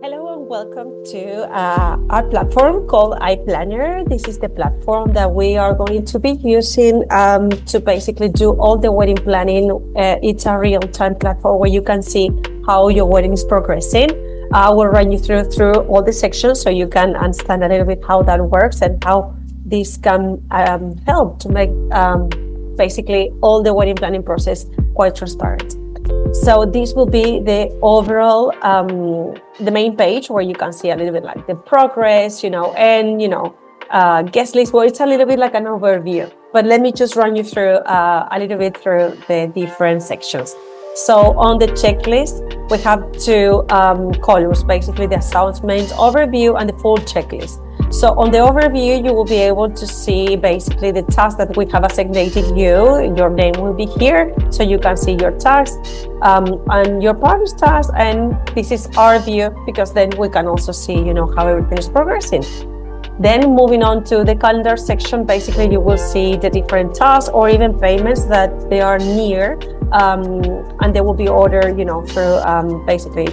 Hello and welcome to our platform called iPlanner. This is the platform that we are going to be using to basically do all the wedding planning. It's a real-time platform where you can see how your wedding is progressing. I will run you through all the sections so you can understand a little bit how that works and how this can help to make basically all the wedding planning process quite transparent. So this will be the overall, the main page where you can see a little bit like the progress, and, guest list. Well, it's a little bit like an overview, but let me just run you through a little bit through the different sections. So on the checklist, we have two columns, basically the announcement overview and the full checklist. So on the overview, you will be able to see basically the tasks that we have assigned you. Your name will be here, so you can see your tasks and your partner's tasks. And this is our view because then we can also see, how everything is progressing. Then moving on to the calendar section, basically you will see the different tasks or even payments that they are near, and they will be ordered, through basically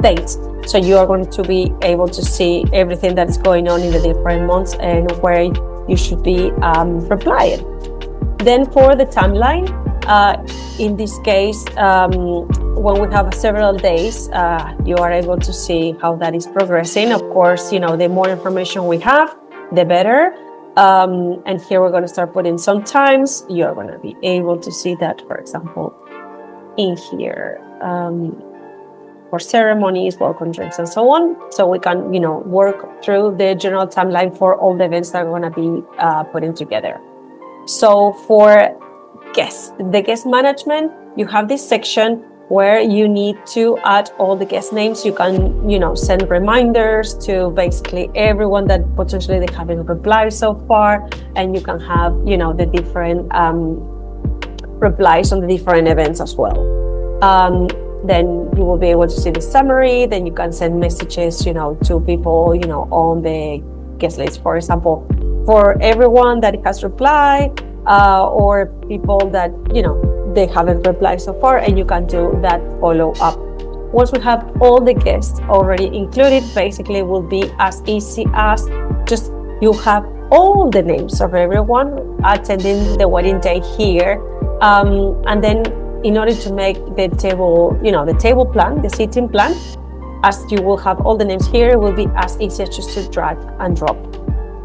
dates. So you are going to be able to see everything that is going on in the different months and where you should be replying. Then for the timeline, in this case, when we have several days, you are able to see how that is progressing. Of course, the more information we have, the better. And here we're going to start putting some times. You're going to be able to see that, for example, in here. For ceremonies, welcome drinks, and so on. So we can, work through the general timeline for all the events that are going to be putting together. So for the guest management, you have this section where you need to add all the guest names. You can, send reminders to basically everyone that potentially they haven't replied so far, and you can have, the different replies on the different events as well. Then you will be able to see the summary. Then you can send messages, to people, on the guest list. For example, for everyone that has replied, or people that, they haven't replied so far, and you can do that follow up. Once we have all the guests already included, basically it will be as easy as just you have all the names of everyone attending the wedding day here, and then in order to make the table, the table plan, the seating plan, as you will have all the names here, it will be as easy as just to drag and drop.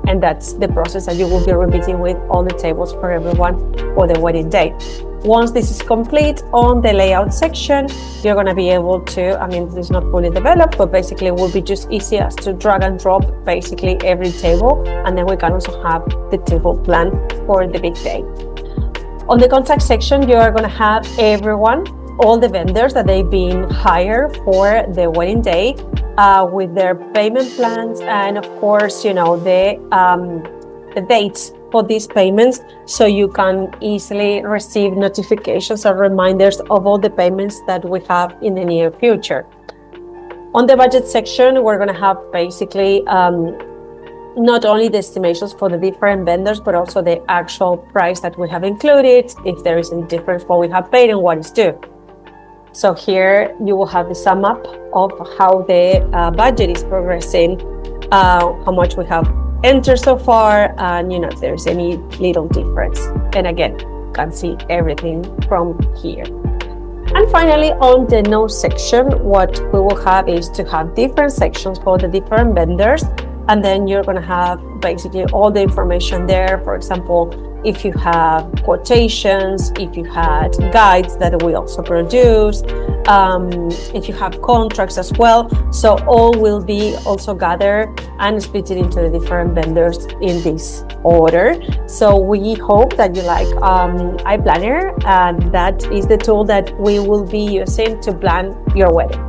And that's the process that you will be repeating with all the tables for everyone for the wedding day. Once this is complete on the layout section, you're going to be able to, this is not fully developed, but basically it will be just easy as to drag and drop basically every table. And then we can also have the table plan for the big day. On the contact section, you are going to have everyone, all the vendors that they've been hired for the wedding day, with their payment plans and, of course, the dates for these payments, so you can easily receive notifications or reminders of all the payments that we have in the near future. On the budget section, we're going to have basically not only the estimations for the different vendors, but also the actual price that we have included, if there is any difference what we have paid and what is due. So here you will have the sum up of how the budget is progressing, how much we have entered so far, and if there's any little difference. And again, you can see everything from here. And finally, on the notes section, what we will have is to have different sections for the different vendors. And then you're going to have basically all the information there. For example, if you have quotations, if you had guides that we also produce, if you have contracts as well. So all will be also gathered and split it into the different vendors in this order. So we hope that you like iPlanner, and that is the tool that we will be using to plan your wedding.